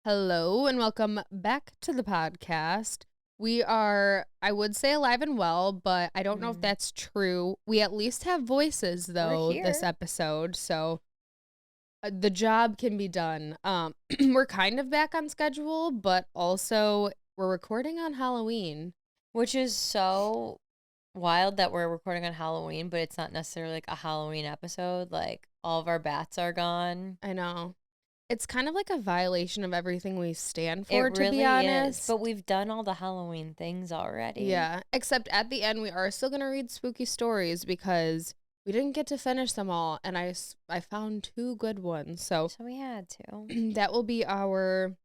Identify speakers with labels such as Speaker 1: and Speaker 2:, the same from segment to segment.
Speaker 1: Hello and welcome back to the podcast. We are, I would say alive and well, but I don't know if that's true. We at least have voices though this episode, so the job can be done. We're kind of back on schedule, but also we're recording on Halloween.
Speaker 2: Which is so wild that we're recording on Halloween, but it's not necessarily like a Halloween episode. Like, all of our bats are gone.
Speaker 1: I know. It's kind of like a violation of everything we stand for,
Speaker 2: It really
Speaker 1: to be honest.
Speaker 2: is. But we've done all the Halloween things already.
Speaker 1: Yeah, except at the end, we are still going to read spooky stories because we didn't get to finish them all, and I found 2 good ones. So
Speaker 2: we had to.
Speaker 1: That will be our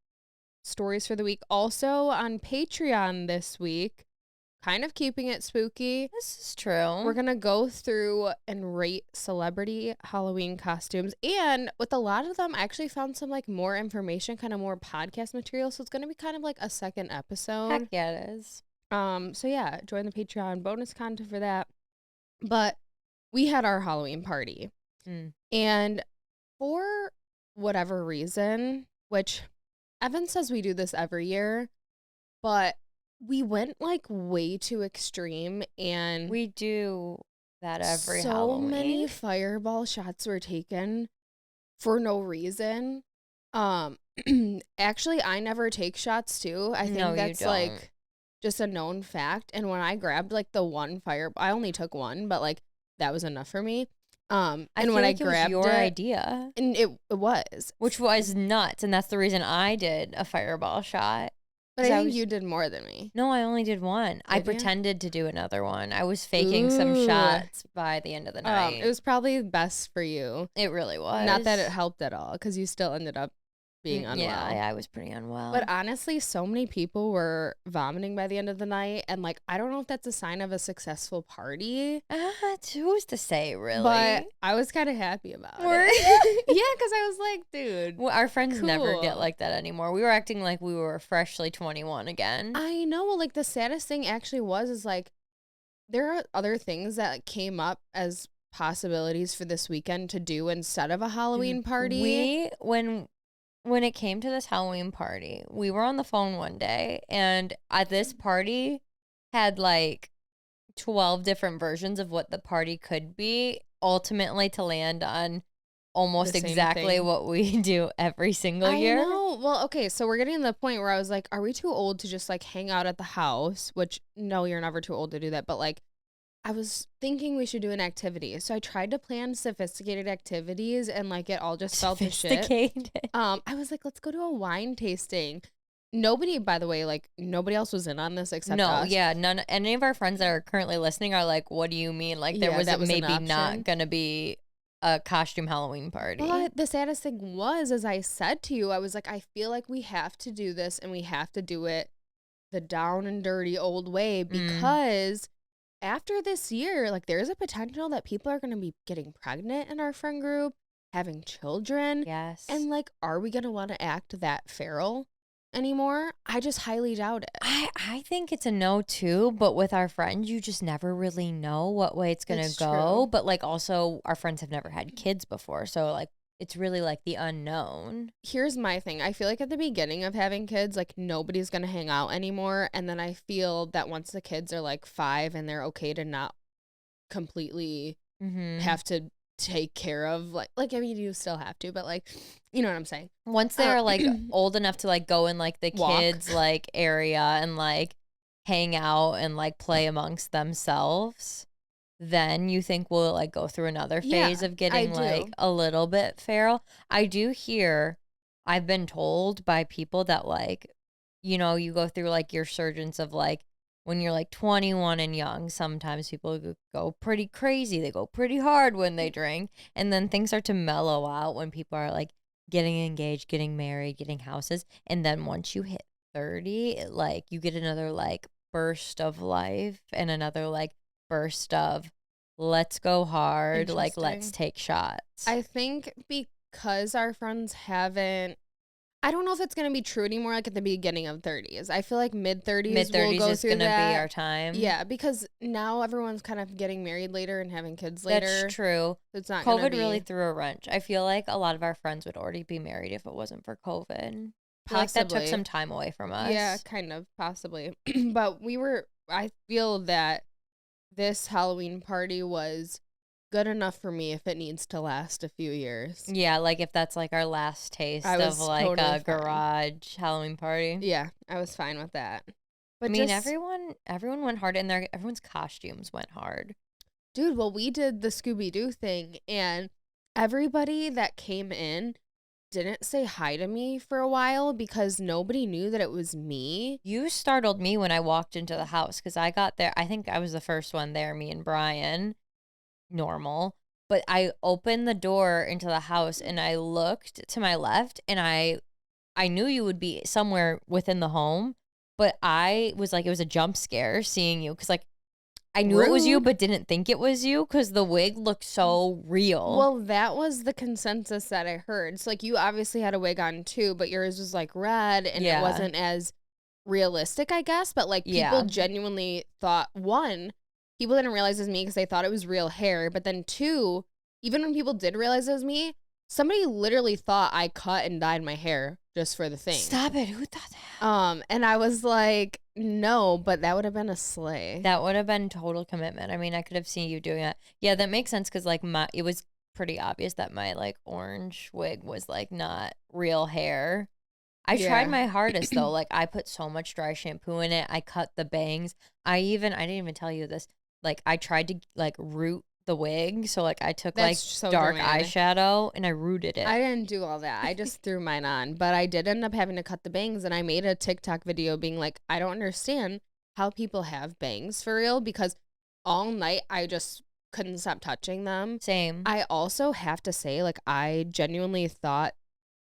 Speaker 1: stories for the week. Also on Patreon this week, kind of keeping it spooky.
Speaker 2: This is true.
Speaker 1: We're going to go through and rate celebrity Halloween costumes. And with a lot of them, I actually found some like more information, kind of more podcast material. So it's going to be kind of like a second episode.
Speaker 2: Heck yeah, it is.
Speaker 1: So yeah, join the Patreon, bonus content for that. But we had our Halloween party. And for whatever reason, which Evan says we do this every year, but we went like way too extreme, and
Speaker 2: we do that every
Speaker 1: so
Speaker 2: Halloween.
Speaker 1: Many fireball shots were taken for no reason. Actually, I never take shots too. I think that's like just a known fact. And when I grabbed like the one fireball, I only took one, but like that was enough for me. And when I grabbed
Speaker 2: it was your idea,
Speaker 1: and it was,
Speaker 2: which was nuts, and that's the reason I did a fireball shot.
Speaker 1: But I think you did more than me.
Speaker 2: No, I only did one. I pretended to do another one. I was faking some shots by the end of the night.
Speaker 1: It was probably best for you.
Speaker 2: It really was.
Speaker 1: Not that it helped at all, because you still ended up being unwell.
Speaker 2: Yeah, I was pretty unwell.
Speaker 1: But honestly, so many people were vomiting by the end of the night, and like, I don't know if that's a sign of a successful party.
Speaker 2: Who's to say, really?
Speaker 1: But I was kind of happy about it. Yeah, because I was like, dude.
Speaker 2: Well, our friends never get like that anymore. We were acting like we were freshly 21 again.
Speaker 1: I know. Well, like, the saddest thing actually is like, there are other things that came up as possibilities for this weekend to do instead of a Halloween party.
Speaker 2: When it came to this Halloween party, we were on the phone one day, and at this party had like 12 different versions of what the party could be, ultimately to land on almost exactly what we do every single year.
Speaker 1: I know. Well, okay, so we're getting to the point where I was like, are we too old to just like hang out at the house? Which, no, you're never too old to do that, but like, I was thinking we should do an activity. So I tried to plan sophisticated activities, and like it all just felt to shit. I was like, let's go to a wine tasting. Nobody, by the way, like nobody else was in on this except us.
Speaker 2: Any of our friends that are currently listening are like, what do you mean? Like there was maybe not gonna be a costume Halloween party.
Speaker 1: Well, the saddest thing was, as I said to you, I was like, I feel like we have to do this, and we have to do it the down and dirty old way, because after this year, like, there's a potential that people are going to be getting pregnant in our friend group, having children.
Speaker 2: Yes.
Speaker 1: And like, are we going to want to act that feral anymore? I just highly doubt it.
Speaker 2: I think it's a no too, but with our friends, you just never really know what way it's going to go.
Speaker 1: True.
Speaker 2: But like, also our friends have never had kids before. So like, it's really like the unknown.
Speaker 1: Here's my thing. I feel like at the beginning of having kids, like nobody's going to hang out anymore. And then I feel that once the kids are like 5 and they're okay to not completely have to take care of, like, I mean, you still have to, but like, you know what I'm saying?
Speaker 2: Once they're like old enough to like go in like the kids like area and like hang out and like play amongst themselves, then you think we'll like go through another phase of getting like a little bit feral. I do hear, I've been told by people that like, you know, you go through like your surges of like, when you're like 21 and young, sometimes people go pretty crazy. They go pretty hard when they drink. And then things start to mellow out when people are like getting engaged, getting married, getting houses. And then once you hit 30, like you get another like burst of life and another like burst of let's go hard, like let's take shots.
Speaker 1: I think because our friends haven't, I don't know if it's going to be true anymore, like at the beginning of 30s. I feel like mid-30s we'll go
Speaker 2: is
Speaker 1: going to
Speaker 2: be our time.
Speaker 1: Yeah, because now everyone's kind of getting married later and having kids later.
Speaker 2: That's true.
Speaker 1: It's not
Speaker 2: COVID really threw a wrench. I feel like a lot of our friends would already be married if it wasn't for COVID. feel like that took some time away from us.
Speaker 1: Yeah, kind of, possibly. But I feel that this Halloween party was good enough for me if it needs to last a few years.
Speaker 2: Yeah, like if that's like our last taste of like totally a garage Halloween party.
Speaker 1: Yeah, I was fine with that.
Speaker 2: But I mean, everyone went hard, and everyone's costumes went hard.
Speaker 1: Dude, well, we did the Scooby-Doo thing, and everybody that came in didn't say hi to me for a while because nobody knew that it was me.
Speaker 2: You startled me when I walked into the house because I got there. I think I was the first one there, me and Brian. Normal. But I opened the door into the house, and I looked to my left, and I knew you would be somewhere within the home. But I was like, it was a jump scare seeing you because, like, I knew it was you, but didn't think it was you because the wig looked so real.
Speaker 1: Well, that was the consensus that I heard. So, like, you obviously had a wig on too, but yours was like red, and it wasn't as realistic, I guess. But like, people genuinely thought, one, people didn't realize it was me because they thought it was real hair. But then two, even when people did realize it was me, somebody literally thought I cut and dyed my hair just for the thing.
Speaker 2: Stop it. Who thought that?
Speaker 1: And I was like, no, but that would have been a slay.
Speaker 2: That would have been total commitment. I mean, I could have seen you doing that. Yeah, that makes sense because like it was pretty obvious that my like orange wig was like not real hair. I tried my hardest though. Like I put so much dry shampoo in it. I cut the bangs. I didn't even tell you this. Like I tried to like root the wig, so like I took like dark eyeshadow and I rooted it.
Speaker 1: I didn't do all that. I just threw mine on, but I did end up having to cut the bangs, and I made a TikTok video being like, I don't understand how people have bangs for real, because all night I just couldn't stop touching them.
Speaker 2: Same.
Speaker 1: I also have to say, like, I genuinely thought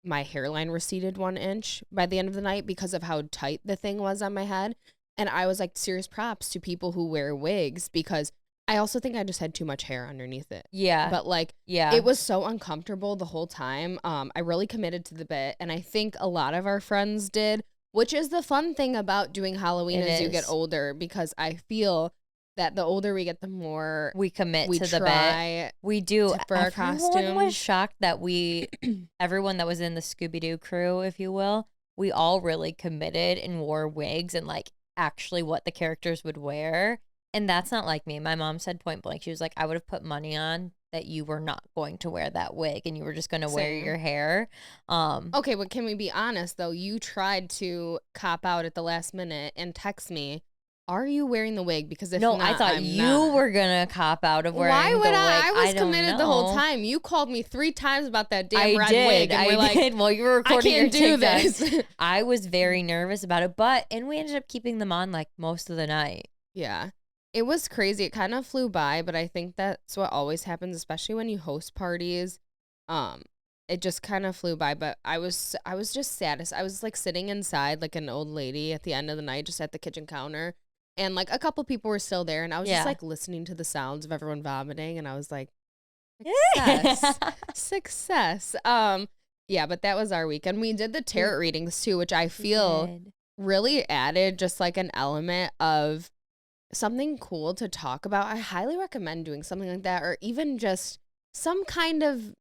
Speaker 1: my hairline receded 1 inch by the end of the night because of how tight the thing was on my head. And I was like, serious props to people who wear wigs, because I also think I just had too much hair underneath it.
Speaker 2: Yeah.
Speaker 1: But like, it was so uncomfortable the whole time. I really committed to the bit, and I think a lot of our friends did, which is the fun thing about doing Halloween as you get older, because I feel that the older we get, the more
Speaker 2: we commit to the bit. We do.
Speaker 1: For our costumes.
Speaker 2: Everyone was shocked that everyone that was in the Scooby-Doo crew, if you will, we all really committed and wore wigs and like actually what the characters would wear. And that's not like me. My mom said point blank, she was like, I would have put money on that you were not going to wear that wig and you were just going to wear your hair.
Speaker 1: Okay, but can we be honest, though? You tried to cop out at the last minute and text me, are you wearing the wig? Because if not,
Speaker 2: I thought you were going to cop out of wearing the wig. Why would I?
Speaker 1: I was committed the whole time. You called me 3 times about that damn red wig. And
Speaker 2: I did. Well, you were recording your TikTok.
Speaker 1: This.
Speaker 2: I was very nervous about it, and we ended up keeping them on like most of the night.
Speaker 1: Yeah. It was crazy. It kind of flew by, but I think that's what always happens, especially when you host parties. It just kind of flew by, but I was just saddest. I was like sitting inside like an old lady at the end of the night, just at the kitchen counter, and like a couple people were still there, and I was just like listening to the sounds of everyone vomiting, and I was like, success. Yeah, but that was our weekend. We did the tarot readings too, which I feel really added just like an element of something cool to talk about. I highly recommend doing something like that, or even just some kind of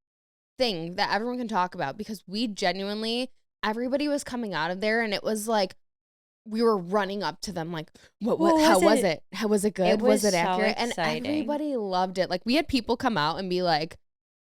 Speaker 1: thing that everyone can talk about, because we genuinely, everybody was coming out of there and it was like we were running up to them like, how was it? How was it good? Was it accurate? And everybody loved it. Like we had people come out and be like,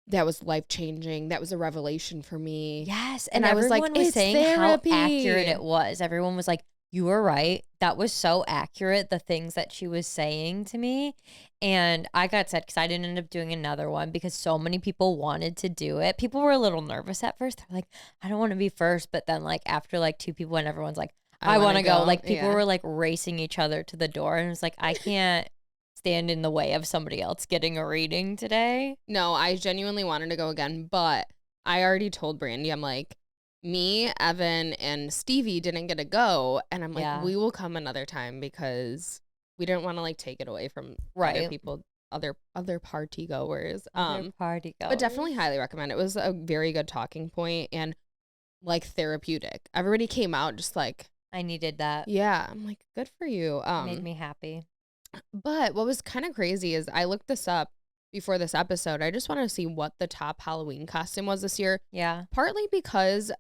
Speaker 1: that was life-changing. That was a revelation for me.
Speaker 2: Yes. And I was like, it's saying therapy. How accurate it was. Everyone was like, you were right. That was so accurate, the things that she was saying to me. And I got sad because I didn't end up doing another one because so many people wanted to do it. People were a little nervous at first. They're like, I don't want to be first. But then like after like 2 people and everyone's like, I want to go. Like people were like racing each other to the door. And it's like, I can't stand in the way of somebody else getting a reading today.
Speaker 1: No, I genuinely wanted to go again. But I already told Brandy, I'm like, me, Evan, and Stevie didn't get to go, and I'm like, we will come another time because we didn't want to like take it away from other people, other party goers. But definitely highly recommend. It was a very good talking point and like therapeutic. Everybody came out just like,
Speaker 2: I needed that.
Speaker 1: Yeah, I'm like, good for you.
Speaker 2: Made me happy.
Speaker 1: But what was kind of crazy is I looked this up before this episode. I just want to see what the top Halloween costume was this year.
Speaker 2: Yeah.
Speaker 1: Partly because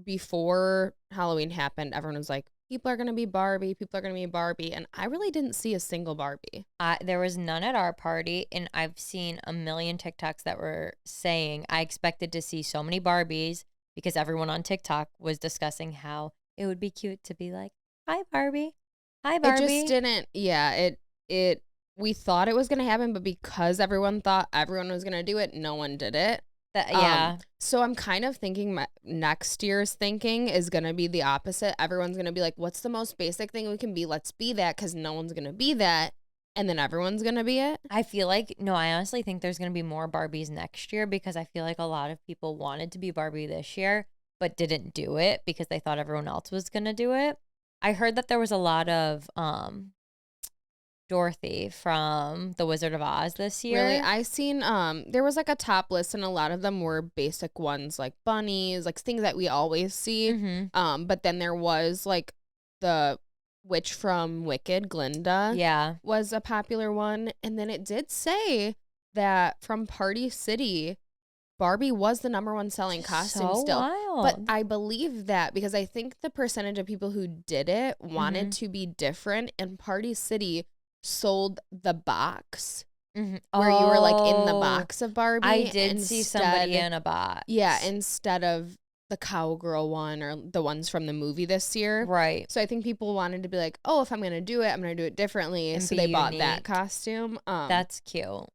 Speaker 1: before Halloween happened, everyone was like, people are going to be Barbie. People are going to be Barbie. And I really didn't see a single Barbie.
Speaker 2: There was none at our party, and I've seen a million TikToks that were saying I expected to see so many Barbies because everyone on TikTok was discussing how it would be cute to be like, hi, Barbie. Hi, Barbie.
Speaker 1: It just didn't. Yeah, we thought it was going to happen, but because everyone thought everyone was going to do it, no one did it.
Speaker 2: Yeah.
Speaker 1: So I'm kind of thinking next year's thinking is going to be the opposite. Everyone's going to be like, what's the most basic thing we can be? Let's be that, because no one's going to be that. And then everyone's going to be it.
Speaker 2: I feel like, no, I honestly think there's going to be more Barbies next year because I feel like a lot of people wanted to be Barbie this year, but didn't do it because they thought everyone else was going to do it. I heard that there was a lot of Dorothy from The Wizard of Oz this year.
Speaker 1: Really? I seen there was like a top list, and a lot of them were basic ones like bunnies, like things that we always see.
Speaker 2: Mm-hmm.
Speaker 1: But then there was like the witch from Wicked, Glinda.
Speaker 2: Yeah.
Speaker 1: Was a popular one. And then it did say that from Party City, Barbie was the #1 selling costume still.
Speaker 2: Wild.
Speaker 1: But I believe that because I think the percentage of people who did it wanted to be different, and Party City sold the box where you were like in the box of Barbie.
Speaker 2: I did see somebody in a box.
Speaker 1: Yeah, instead of the cowgirl one or the ones from the movie this year.
Speaker 2: Right.
Speaker 1: So I think people wanted to be like, oh, if I'm going to do it, I'm going to do it differently.
Speaker 2: And
Speaker 1: so
Speaker 2: be
Speaker 1: they bought
Speaker 2: unique.
Speaker 1: that costume.
Speaker 2: That's cute.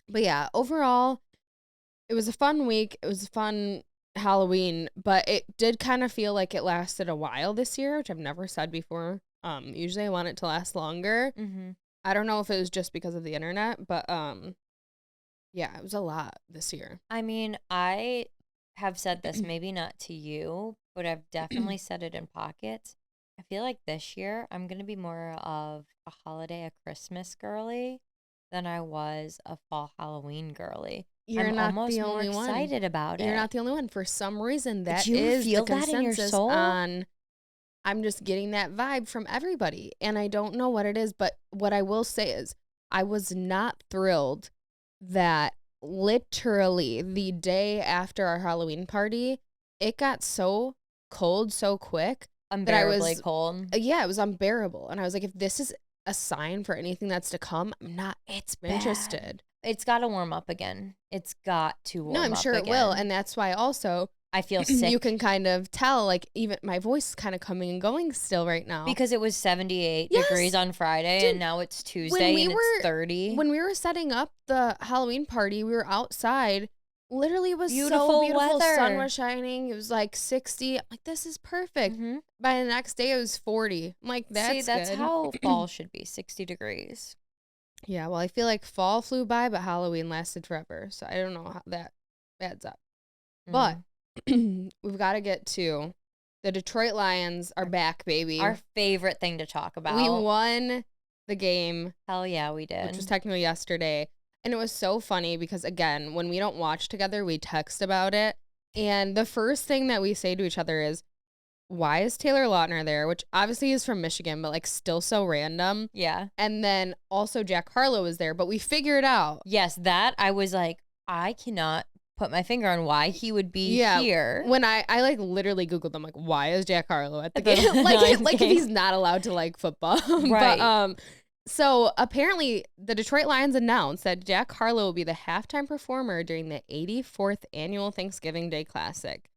Speaker 1: But yeah, overall, it was a fun week. It was a fun Halloween, but it did kind of feel like it lasted a while this year, which I've never said before. Usually I want it to last longer.
Speaker 2: Mm-hmm.
Speaker 1: I don't know if it was just because of the internet, but yeah, it was a lot this year.
Speaker 2: I mean, I have said this, maybe not to you, but I've definitely said it in pockets. I feel like this year I'm going to be more of a holiday, a Christmas girly than I was a fall Halloween girly.
Speaker 1: You're
Speaker 2: I'm
Speaker 1: not
Speaker 2: almost
Speaker 1: the
Speaker 2: more
Speaker 1: only one.
Speaker 2: excited about it.
Speaker 1: You're not the only one. For some reason, that
Speaker 2: you
Speaker 1: is
Speaker 2: feel
Speaker 1: the
Speaker 2: that in your
Speaker 1: consensus
Speaker 2: soul?
Speaker 1: on. I'm just getting that vibe from everybody, and I don't know what it is, but what I will say is I was not thrilled that literally the day after our Halloween party, it got so cold so quick.
Speaker 2: Unbearably cold.
Speaker 1: Yeah, it was unbearable. And I was like, if this is a sign for anything that's to come, it's interested.
Speaker 2: It's got to warm up again. It's got to warm up again.
Speaker 1: No, I'm sure it will. And that's why also
Speaker 2: I feel sick.
Speaker 1: You can kind of tell, like, even my voice is kind of coming and going still right now.
Speaker 2: Because it was 78 degrees on Friday, and now it's Tuesday and it's 30.
Speaker 1: When we were setting up the Halloween party, we were outside. Literally, it was
Speaker 2: beautiful
Speaker 1: so beautiful.
Speaker 2: Weather.
Speaker 1: Sun was shining. It was like 60. I'm like, this is perfect.
Speaker 2: Mm-hmm.
Speaker 1: By the next day, it was 40. I'm like, that's good.
Speaker 2: How fall should be, 60 degrees.
Speaker 1: Yeah, well, I feel like fall flew by, but Halloween lasted forever. So I don't know how that adds up. Mm-hmm. But we've got to get to the Detroit Lions are back, baby.
Speaker 2: Our favorite thing to talk about.
Speaker 1: We won the game.
Speaker 2: Hell yeah, we did.
Speaker 1: Which was technically yesterday. And it was so funny because, again, when we don't watch together, we text about it. And the first thing that we say to each other is, why is Taylor Lautner there? Which obviously is from Michigan, but like still so random.
Speaker 2: Yeah.
Speaker 1: And then also Jack Harlow was there, but we figured out.
Speaker 2: Yes, that I was like, I cannot put my finger on why he would be here.
Speaker 1: When I like literally Googled them, like, why is Jack Harlow at the game? like if he's not allowed to like football.
Speaker 2: Right.
Speaker 1: But, so apparently the Detroit Lions announced that Jack Harlow will be the halftime performer during the 84th annual Thanksgiving Day Classic,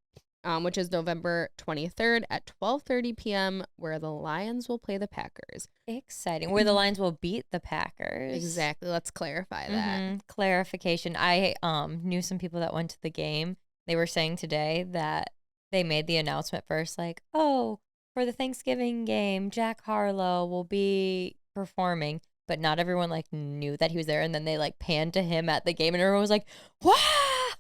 Speaker 1: which is November 23rd at 12:30 p.m., where the Lions will play the Packers.
Speaker 2: Exciting. Where the Lions will beat the Packers.
Speaker 1: Exactly. Let's clarify that.
Speaker 2: Mm-hmm. Clarification. I knew some people that went to the game. They were saying today that they made the announcement first, like, oh, for the Thanksgiving game, Jack Harlow will be performing, but not everyone like knew that he was there, and then they like panned to him at the game and everyone was like, wow,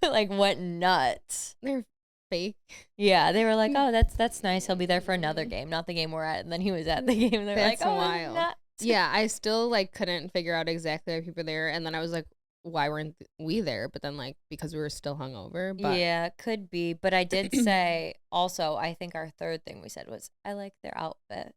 Speaker 2: like went nuts.
Speaker 1: They're fake.
Speaker 2: Yeah, they were like, oh, that's nice, he'll be there for another game, not the game we're at. And then he was at the game and they're
Speaker 1: that's
Speaker 2: like, oh,
Speaker 1: wild.
Speaker 2: nuts.
Speaker 1: Yeah, I still like couldn't figure out exactly why people were there, and then I was like, why weren't we there? But then like because we were still hungover. But
Speaker 2: yeah, could be. But I did say also, I think our third thing we said was, I like their outfit.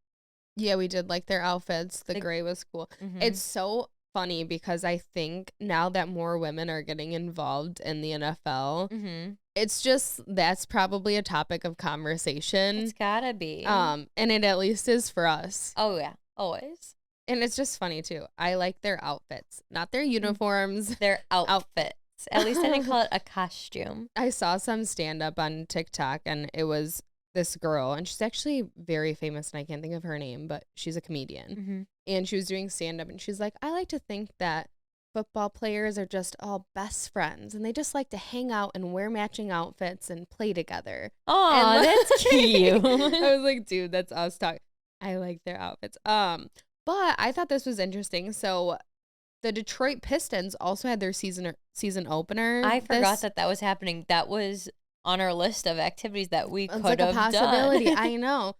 Speaker 1: Yeah, we did like their outfits. The gray was cool.
Speaker 2: Mm-hmm.
Speaker 1: It's so funny because I think now that more women are getting involved in the NFL, it's just, that's probably a topic of conversation.
Speaker 2: It's gotta be.
Speaker 1: And it at least is for us.
Speaker 2: Oh, yeah. Always.
Speaker 1: And it's just funny, too. I like their outfits, not their uniforms.
Speaker 2: Their outfits. At least I didn't call it a costume.
Speaker 1: I saw some stand-up on TikTok, and it was this girl, and she's actually very famous, and I can't think of her name, but she's a comedian.
Speaker 2: Mm-hmm.
Speaker 1: And she was doing stand-up, and she's like, I like to think that football players are just all best friends, and they just like to hang out and wear matching outfits and play together.
Speaker 2: Oh, that's cute.
Speaker 1: I was like, dude, that's us talking. I like their outfits. But I thought this was interesting. So the Detroit Pistons also had their season opener.
Speaker 2: I forgot that was happening. That was on our list of activities that we could
Speaker 1: like
Speaker 2: have
Speaker 1: a possibility.
Speaker 2: done.
Speaker 1: I know.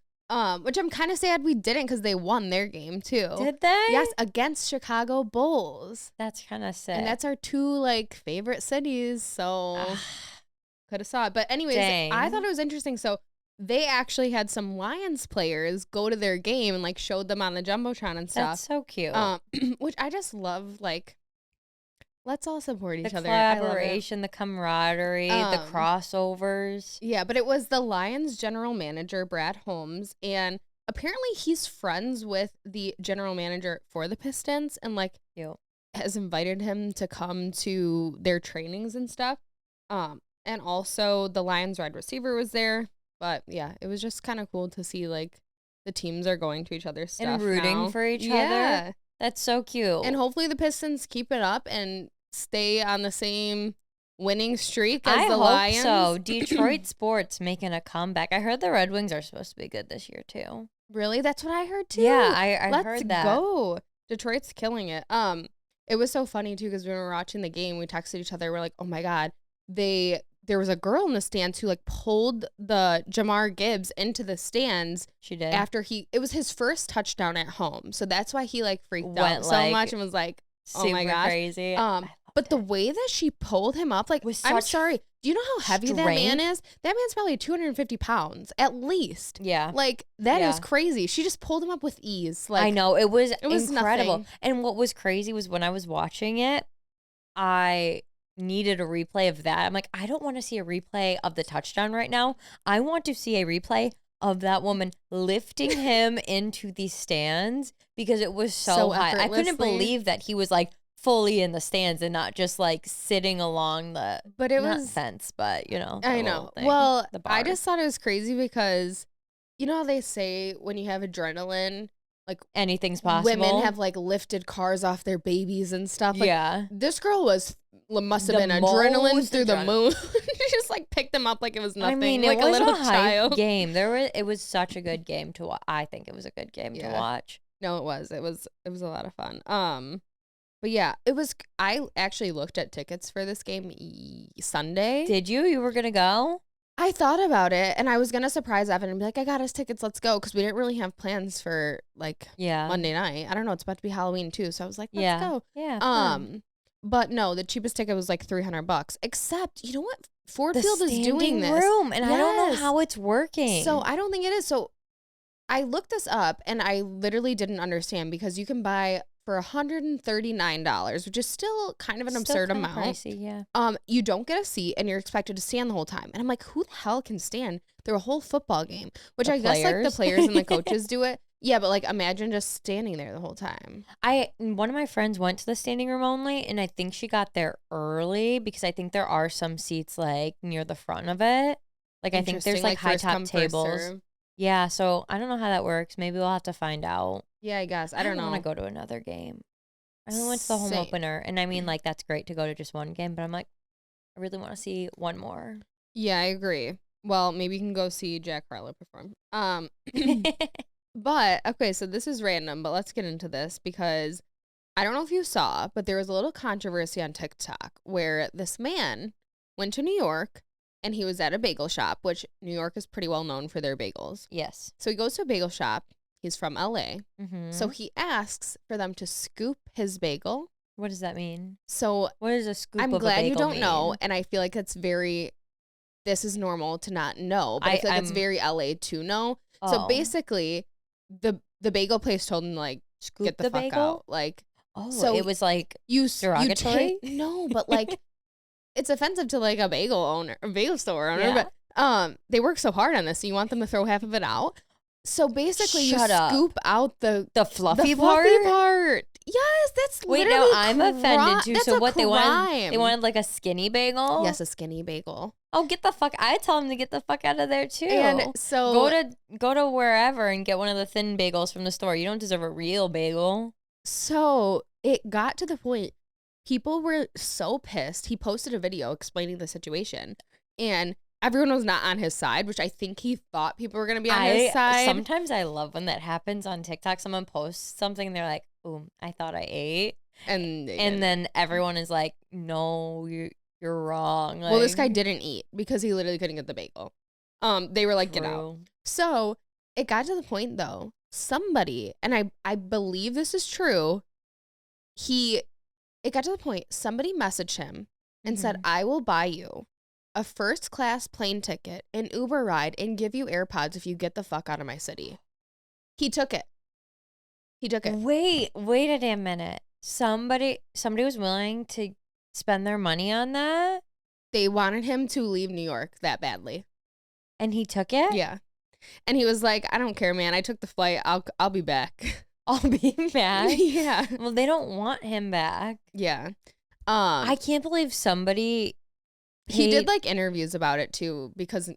Speaker 1: Which I'm kind of sad we didn't, because they won their game too.
Speaker 2: Did they?
Speaker 1: Yes, against Chicago Bulls.
Speaker 2: That's kind of sick.
Speaker 1: And that's our two like favorite cities, so could have saw it. But anyways,
Speaker 2: Dang.
Speaker 1: I thought it was interesting. So they actually had some Lions players go to their game and like showed them on the Jumbotron and stuff.
Speaker 2: That's so cute.
Speaker 1: Which I just love. Like, let's all support each other.
Speaker 2: The collaboration, the camaraderie, the crossovers.
Speaker 1: Yeah, but it was the Lions general manager, Brad Holmes, and apparently he's friends with the general manager for the Pistons, and like has invited him to come to their trainings and stuff. And also the Lions wide receiver was there. But yeah, it was just kind of cool to see like the teams are going to each other's stuff
Speaker 2: and rooting
Speaker 1: now.
Speaker 2: for each other. That's so cute.
Speaker 1: And hopefully the Pistons keep it up and stay on the same winning streak as the Lions.
Speaker 2: I hope so. Detroit sports making a comeback. I heard the Red Wings are supposed to be good this year too.
Speaker 1: Really? That's what I heard too.
Speaker 2: Yeah, I heard that.
Speaker 1: Let's go. Detroit's killing it. It was so funny too, because when we were watching the game, we texted each other. We're like, oh my God, there was a girl in the stands who like pulled the Jamar Gibbs into the stands.
Speaker 2: She did.
Speaker 1: After it was his first touchdown at home. So that's why he like freaked out so much and was like, oh my gosh.
Speaker 2: Crazy.
Speaker 1: But the way that she pulled him up, like, I'm sorry. Do you know how heavy that man is? That man's probably 250 pounds at least.
Speaker 2: Yeah.
Speaker 1: Like, that is crazy. She just pulled him up with ease. Like,
Speaker 2: I know. It was incredible.
Speaker 1: Nothing.
Speaker 2: And what was crazy was when I was watching it, I needed a replay of that. I'm like, I don't want to see a replay of the touchdown right now. I want to see a replay of that woman lifting him into the stands, because it was so high. I couldn't believe that he was like fully in the stands and not just like sitting along the fence, but you know.
Speaker 1: I know.
Speaker 2: Thing,
Speaker 1: well, I just thought it was crazy because you know how they say when you have adrenaline, like
Speaker 2: anything's possible.
Speaker 1: Women have like lifted cars off their babies and stuff. Like,
Speaker 2: yeah.
Speaker 1: This girl must have been adrenaline through the moon. She just like picked them up like it was nothing.
Speaker 2: I mean,
Speaker 1: like
Speaker 2: it was
Speaker 1: a little
Speaker 2: a
Speaker 1: child.
Speaker 2: Game. It was such a good game to watch. I think it was a good game to watch.
Speaker 1: No, it was. It was a lot of fun. But yeah, it was. I actually looked at tickets for this game Sunday.
Speaker 2: Did you? You were gonna go?
Speaker 1: I thought about it, and I was gonna surprise Evan and be like, "I got us tickets. Let's go," because we didn't really have plans for like Monday night. I don't know. It's about to be Halloween too, so I was like, "Let's go."
Speaker 2: Yeah. Fun.
Speaker 1: But no, the cheapest ticket was like $300. Except, you know what? Ford Field is doing this.
Speaker 2: Room, and I don't know how it's working.
Speaker 1: So I don't think it is. So I looked this up, and I literally didn't understand, because you can buy for $139, which is still kind of an absurd amount.
Speaker 2: Pricey, yeah.
Speaker 1: You don't get a seat, and you're expected to stand the whole time. And I'm like, who the hell can stand through a whole football game? Which I guess like the players and the coaches do it. Yeah, but like imagine just standing there the whole time.
Speaker 2: One of my friends went to the standing room only, and I think she got there early, because I think there are some seats like near the front of it. Like I think there's like high top tables. Yeah, so I don't know how that works. Maybe we'll have to find out.
Speaker 1: Yeah, I guess. I don't know.
Speaker 2: I want to go to another game. I only went to the home opener, and I mean, like, that's great to go to just one game, but I'm like, I really want to see one more.
Speaker 1: Yeah, I agree. Well, maybe you can go see Jack Harlow perform. But, okay, so this is random, but let's get into this, because I don't know if you saw, but there was a little controversy on TikTok where this man went to New York, and he was at a bagel shop, which New York is pretty well known for their bagels.
Speaker 2: Yes.
Speaker 1: So he goes to a bagel shop. He's from LA.
Speaker 2: Mm-hmm.
Speaker 1: So he asks for them to scoop his bagel.
Speaker 2: What does that mean?
Speaker 1: So
Speaker 2: what is a scoop
Speaker 1: I'm
Speaker 2: of
Speaker 1: glad
Speaker 2: a bagel
Speaker 1: you don't
Speaker 2: mean?
Speaker 1: know. And I feel like this is normal to not know. But I feel like it's very LA to know. Oh. So basically, the bagel place told him, like,
Speaker 2: scoop
Speaker 1: get the fuck
Speaker 2: bagel?
Speaker 1: out. Like,
Speaker 2: so it was like derogatory?
Speaker 1: no, but like, it's offensive to like a bagel store owner, but they work so hard on this. So you want them to throw half of it out? So basically, you scoop out the
Speaker 2: fluffy
Speaker 1: part. Yes, that's
Speaker 2: wait.
Speaker 1: Literally
Speaker 2: Now I'm offended too.
Speaker 1: That's
Speaker 2: so what
Speaker 1: crime.
Speaker 2: they wanted like a skinny bagel?
Speaker 1: Yes, a skinny bagel.
Speaker 2: Oh, get the fuck! I tell them to get the fuck out of there too.
Speaker 1: And so
Speaker 2: go to wherever and get one of the thin bagels from the store. You don't deserve a real bagel.
Speaker 1: So it got to the point. People were so pissed. He posted a video explaining the situation, and everyone was not on his side, which I think he thought people were going to be on his side.
Speaker 2: Sometimes I love when that happens on TikTok. Someone posts something and they're like, "Ooh, I thought I ate," and then everyone is like, "No, you're wrong." Like,
Speaker 1: well, this guy didn't eat because he literally couldn't get the bagel. They were like,
Speaker 2: true.
Speaker 1: "Get out." So it got to the point though. Somebody, and I believe this is true. It got to the point. Somebody messaged him and said, "I will buy you a first-class plane ticket, an Uber ride, and give you AirPods if you get the fuck out of my city." He took it.
Speaker 2: Wait a damn minute. Somebody was willing to spend their money on that?
Speaker 1: They wanted him to leave New York that badly.
Speaker 2: And he took it?
Speaker 1: Yeah. And he was like, "I don't care, man. I took the flight. I'll be back."
Speaker 2: I'll be back?
Speaker 1: Yeah.
Speaker 2: Well, they don't want him back.
Speaker 1: Yeah.
Speaker 2: I can't believe somebody...
Speaker 1: He did like interviews about it too, because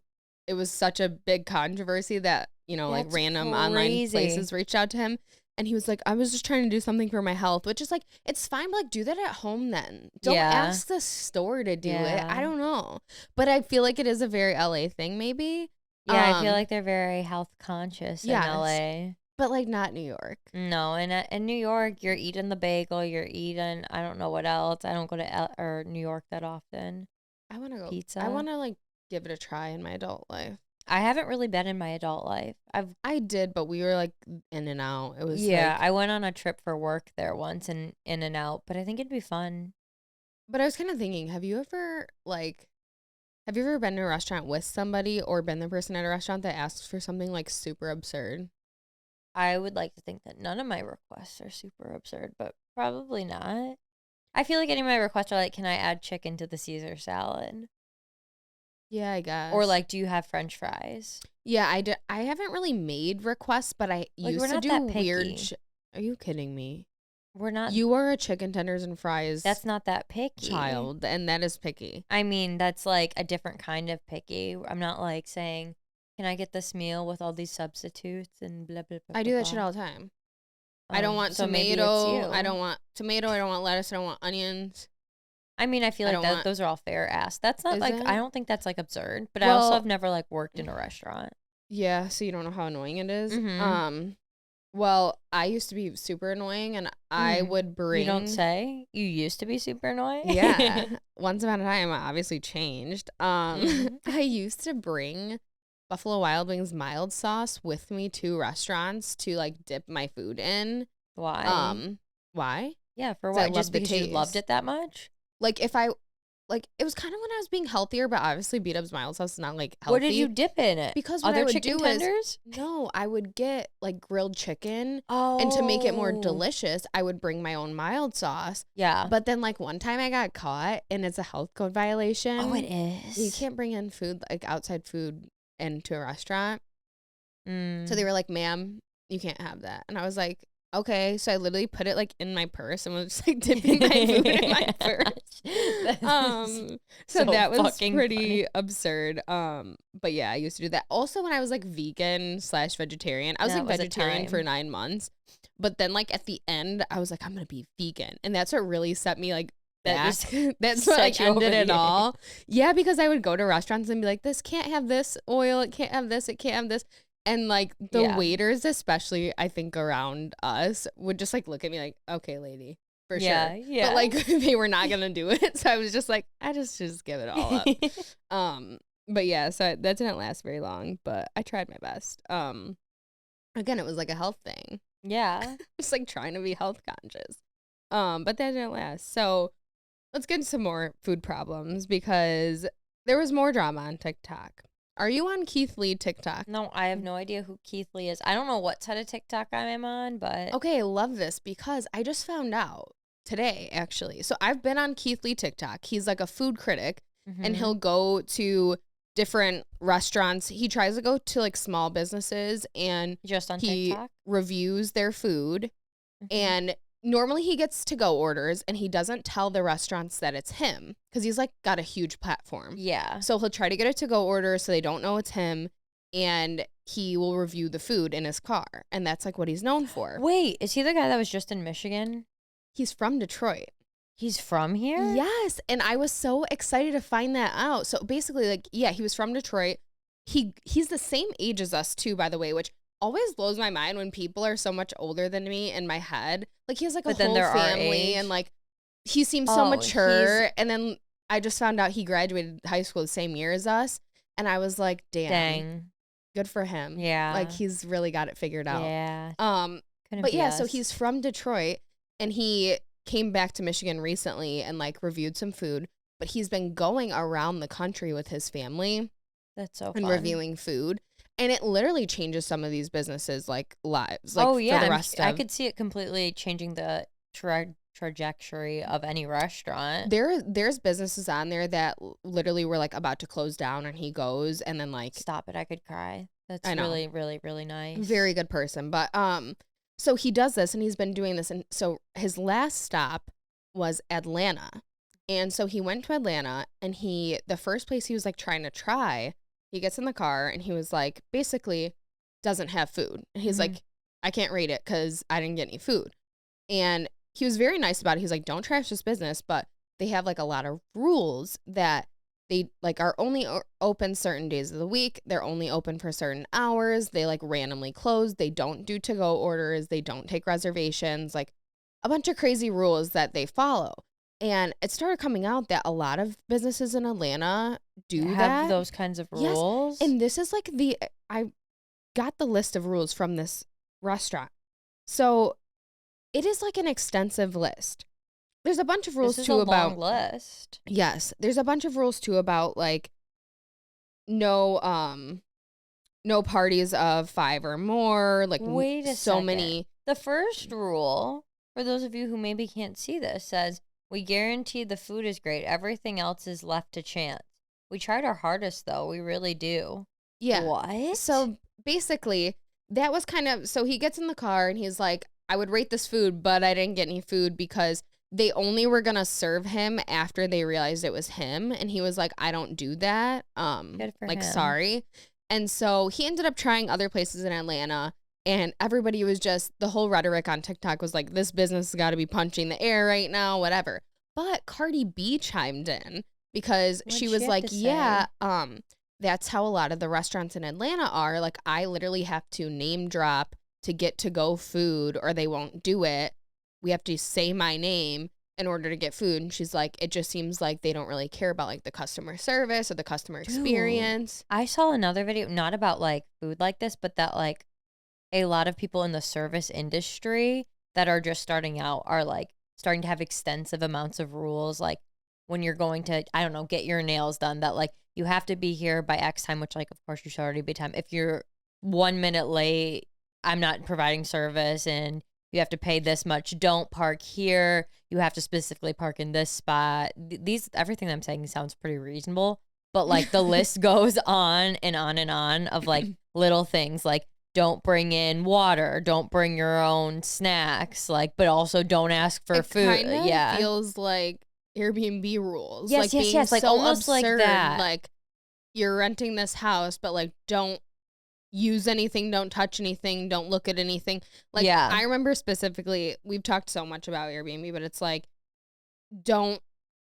Speaker 1: it was such a big controversy that, like random online places reached out to him. And he was like, "I was just trying to do something for my health," which is like, it's fine, but like do that at home then. Don't ask the store to do it. I don't know. But I feel like it is a very LA thing maybe.
Speaker 2: Yeah, I feel like they're very health conscious in LA.
Speaker 1: But like not New York.
Speaker 2: No, in New York, you're eating the bagel, you're eating, I don't know what else. I don't go to New York that often.
Speaker 1: I want to go.
Speaker 2: Pizza.
Speaker 1: I want to like give it a try in my adult life.
Speaker 2: I haven't really been in my adult life.
Speaker 1: I did, but we were like in and out. It was
Speaker 2: I went on a trip for work there once and in and out, but I think it'd be fun.
Speaker 1: But I was kind of thinking, have you ever been to a restaurant with somebody or been the person at a restaurant that asks for something like super absurd?
Speaker 2: I would like to think that none of my requests are super absurd, but probably not. I feel like any of my requests are like, "Can I add chicken to the Caesar salad?"
Speaker 1: Yeah, I guess.
Speaker 2: Or like, "Do you have French fries?"
Speaker 1: Yeah, I haven't really made requests, but I used to do weird. Are you kidding me?
Speaker 2: We're not.
Speaker 1: You are a chicken tenders and fries.
Speaker 2: That's not that picky,
Speaker 1: child, and that is picky.
Speaker 2: I mean, that's like a different kind of picky. I'm not like saying, "Can I get this meal with all these substitutes and blah blah blah."
Speaker 1: I do that shit all the time. I don't want tomato. I don't want tomato. I don't want lettuce. I don't want onions.
Speaker 2: I mean, I feel like those are all fair ass. That's not like, I don't think that's like absurd, but I
Speaker 1: Well,
Speaker 2: also have never like worked in a restaurant.
Speaker 1: Yeah, so you don't know how annoying it is.
Speaker 2: Mm-hmm.
Speaker 1: Well, I used to be super annoying, and I would bring.
Speaker 2: You don't say? You used to be super annoying?
Speaker 1: Yeah. Once upon a time, I obviously changed. I used to bring Buffalo Wild Wings mild sauce with me to restaurants to like dip my food in.
Speaker 2: Why?
Speaker 1: Why?
Speaker 2: Yeah, for what? Just because you loved it that much?
Speaker 1: Like if I like it was kind of when I was being healthier, but obviously Beat Up's mild sauce is not like healthy.
Speaker 2: What did you dip in it?
Speaker 1: Because what
Speaker 2: other
Speaker 1: I would
Speaker 2: chicken
Speaker 1: do
Speaker 2: tenders?
Speaker 1: No, I would get like grilled chicken. And to make it more delicious, I would bring my own mild sauce.
Speaker 2: Yeah.
Speaker 1: But then like one time I got caught, and it's a health code violation.
Speaker 2: Oh, it is.
Speaker 1: You can't bring in food, like outside food, into a restaurant. So they were like, "Ma'am, you can't have that." And I was like, "Okay." So I literally put it like in my purse and was just like dipping my food in my purse. So that was pretty absurd. But yeah, I used to do that. Also, when I was like vegan/vegetarian, I was like vegetarian for 9 months. But then like at the end, I was like, I'm gonna be vegan, and that's what really set me like back. That's what like ended it all. Yeah, because I would go to restaurants and be like, "This can't have this oil. It can't have this. It can't have this." And like the waiters, especially, I think around us, would just like look at me like, "Okay, lady, for sure." Yeah. But like they were not gonna do it, so I was just like, I just give it all up. But yeah, so that didn't last very long, but I tried my best. Again, it was like a health thing.
Speaker 2: Yeah,
Speaker 1: just like trying to be health conscious. But that didn't last. So let's get into some more food problems, because there was more drama on TikTok. Are you on Keith Lee TikTok?
Speaker 2: No, I have no idea who Keith Lee is. I don't know what side of TikTok I am on, but...
Speaker 1: Okay, I love this because I just found out today, actually. So I've been on Keith Lee TikTok. He's like a food critic, and
Speaker 2: Mm-hmm.
Speaker 1: he'll go to different restaurants. He tries to go to like small businesses, and
Speaker 2: Just on
Speaker 1: he
Speaker 2: TikTok?
Speaker 1: reviews their food.
Speaker 2: Mm-hmm.
Speaker 1: And normally he gets to-go orders, and he doesn't tell the restaurants that it's him because he's like got a huge platform.
Speaker 2: Yeah.
Speaker 1: So he'll try to get a to-go order so they don't know it's him, and he will review the food in his car, and that's like what he's known for.
Speaker 2: Wait, is he the guy that was just in Michigan?
Speaker 1: He's from Detroit.
Speaker 2: He's from here?
Speaker 1: Yes, and I was so excited to find that out. So basically, like, yeah, he was from Detroit. He's the same age as us too, by the way, which always blows my mind when people are so much older than me in my head. Like, he has like a whole family, and like he seems so mature. And then I just found out he graduated high school the same year as us, and I was like, damn. Good for him.
Speaker 2: Yeah.
Speaker 1: Like, he's really got it figured out.
Speaker 2: Yeah.
Speaker 1: But yeah, so he's from Detroit, and he came back to Michigan recently and like reviewed some food, but he's been going around the country with his family.
Speaker 2: That's so
Speaker 1: and
Speaker 2: fun.
Speaker 1: Reviewing food. And it literally changes some of these businesses like lives. Like,
Speaker 2: oh yeah,
Speaker 1: for the rest
Speaker 2: I could see it completely changing the trajectory of any restaurant.
Speaker 1: There's businesses on there that literally were like about to close down, and he goes and then like,
Speaker 2: stop it, I could cry. That's really, really, really nice.
Speaker 1: Very good person. But so he does this, and he's been doing this, and so his last stop was Atlanta. And so he went to Atlanta, and the first place he was like trying to try, he gets in the car, and he was like, basically doesn't have food. And he's like, I can't rate it because I didn't get any food. And he was very nice about it. He's like, don't trash this business, but they have like a lot of rules that they like are only open certain days of the week. They're only open for certain hours. They like randomly close. They don't do to-go orders. They don't take reservations. Like a bunch of crazy rules that they follow. And it started coming out that a lot of businesses in Atlanta have
Speaker 2: those kinds of rules.
Speaker 1: Yes. And this is like I got the list of rules from this restaurant. So it is like an extensive list. There's a bunch of rules too about
Speaker 2: long list.
Speaker 1: Yes, there's a bunch of rules too about like no parties of 5 or more. Like,
Speaker 2: wait a
Speaker 1: so
Speaker 2: second.
Speaker 1: many.
Speaker 2: The first rule, for those of you who maybe can't see this, says we guarantee the food is great. Everything else is left to chance. We tried our hardest though. We really do.
Speaker 1: Yeah.
Speaker 2: What?
Speaker 1: So basically, that was kind of, so he gets in the car and he's like, I would rate this food, but I didn't get any food because they only were going to serve him after they realized it was him. And he was like, I don't do that.
Speaker 2: Good for him.
Speaker 1: Sorry. And so he ended up trying other places in Atlanta, and everybody was just, the whole rhetoric on TikTok was like, this business has got to be punching the air right now, whatever. But Cardi B chimed in because she was like, yeah, that's how a lot of the restaurants in Atlanta are. Like, I literally have to name drop to get to-go food, or they won't do it. We have to say my name in order to get food. And she's like, it just seems like they don't really care about like the customer service or the customer experience.
Speaker 2: I saw another video, not about like food like this, but that like a lot of people in the service industry that are just starting out are like starting to have extensive amounts of rules. Like when you're going to, I don't know, get your nails done, that like you have to be here by X time, which like, of course you should already be time. If you're 1 minute late, I'm not providing service, and you have to pay this much. Don't park here. You have to specifically park in this spot. Everything I'm saying sounds pretty reasonable, but like the list goes on and on and on of like little things like don't bring in water, don't bring your own snacks, like, but also don't ask for food.
Speaker 1: It feels like Airbnb rules.
Speaker 2: Yes,
Speaker 1: like
Speaker 2: yes, like
Speaker 1: so
Speaker 2: almost
Speaker 1: absurd.
Speaker 2: Like that.
Speaker 1: Like, you're renting this house, but like don't use anything, don't touch anything, don't look at anything. Like, yeah. I remember specifically, we've talked so much about Airbnb, but it's like, don't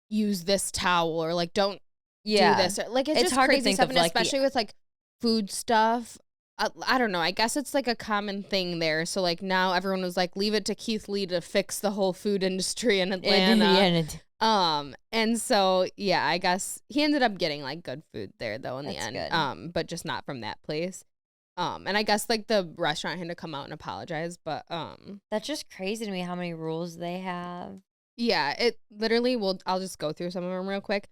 Speaker 1: use this towel, or like don't do this. Or, like, it's just hard crazy to think stuff, of, and like, especially with like food stuff. I don't know. I guess it's like a common thing there. So like now everyone was like, leave it to Keith Lee to fix the whole food industry in Atlanta. And so yeah, I guess he ended up getting like good food there though in the end. Good. But just not from that place. And I guess like the restaurant had to come out and apologize, but
Speaker 2: that's just crazy to me how many rules they have.
Speaker 1: Yeah, it literally I'll just go through some of them real quick.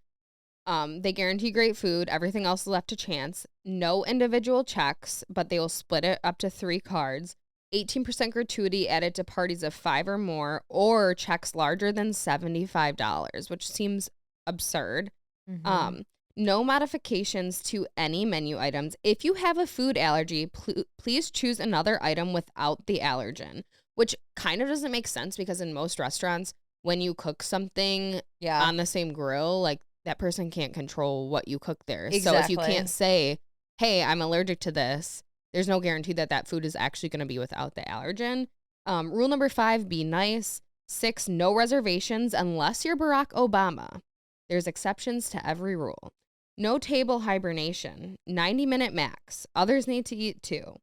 Speaker 1: They guarantee great food. Everything else is left to chance. No individual checks, but they will split it up to 3 cards. 18% gratuity added to parties of 5 or more, or checks larger than $75, which seems absurd.
Speaker 2: Mm-hmm.
Speaker 1: No modifications to any menu items. If you have a food allergy, please choose another item without the allergen, which kind of doesn't make sense because in most restaurants, when you cook something on the same grill, like that person can't control what you cook there.
Speaker 2: Exactly.
Speaker 1: So if you can't say, hey, I'm allergic to this, there's no guarantee that that food is actually going to be without the allergen. Rule number 5, be nice. 6, no reservations unless you're Barack Obama. There's exceptions to every rule. No table hibernation, 90-minute max. Others need to eat too.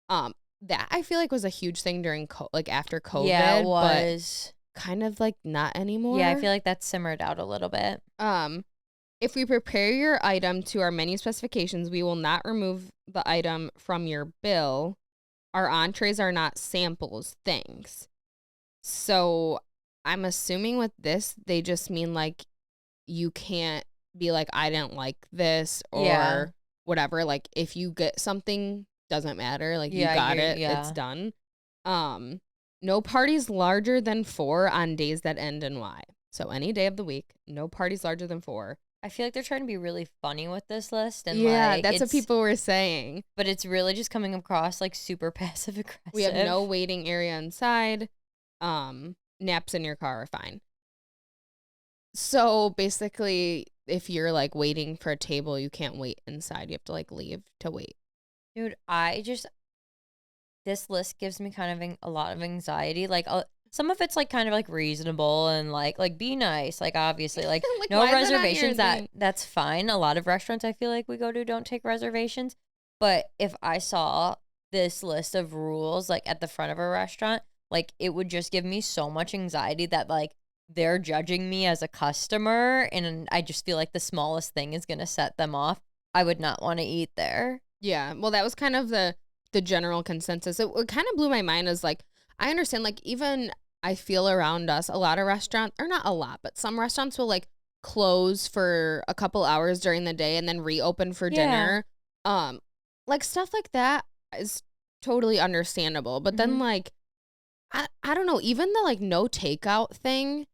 Speaker 1: That I feel like was a huge thing during after COVID.
Speaker 2: Yeah, it was.
Speaker 1: But kind of like not anymore.
Speaker 2: Yeah, I feel like that simmered out a little bit.
Speaker 1: If we prepare your item to our menu specifications, we will not remove the item from your bill. Our entrees are not samples, thanks. So I'm assuming with this, they just mean like you can't be like, I didn't like this or whatever. Like if you get something, doesn't matter. Like you got it, it's done. No parties larger than 4 on days that end in Y. So any day of the week, no parties larger than 4.
Speaker 2: I feel like they're trying to be really funny with this list. And
Speaker 1: that's what people were saying.
Speaker 2: But it's really just coming across like super passive aggressive.
Speaker 1: We have no waiting area inside. Naps in your car are fine. So basically, if you're like waiting for a table, you can't wait inside. You have to like leave to wait.
Speaker 2: Dude, this list gives me kind of a lot of anxiety. Like some of it's like kind of like reasonable and like be nice. Like obviously like, like no reservations. That's fine. A lot of restaurants I feel like we go to don't take reservations. But if I saw this list of rules like at the front of a restaurant, like it would just give me so much anxiety that like they're judging me as a customer, and I just feel like the smallest thing is going to set them off. I would not want to eat there.
Speaker 1: Yeah. Well, that was kind of the general consensus. It kind of blew my mind as like, I understand like even I feel around us, a lot of restaurants, or not a lot, but some restaurants will like close for a couple hours during the day and then reopen for dinner. Like stuff like that is totally understandable. But then like, I don't know, even the like no takeout thing,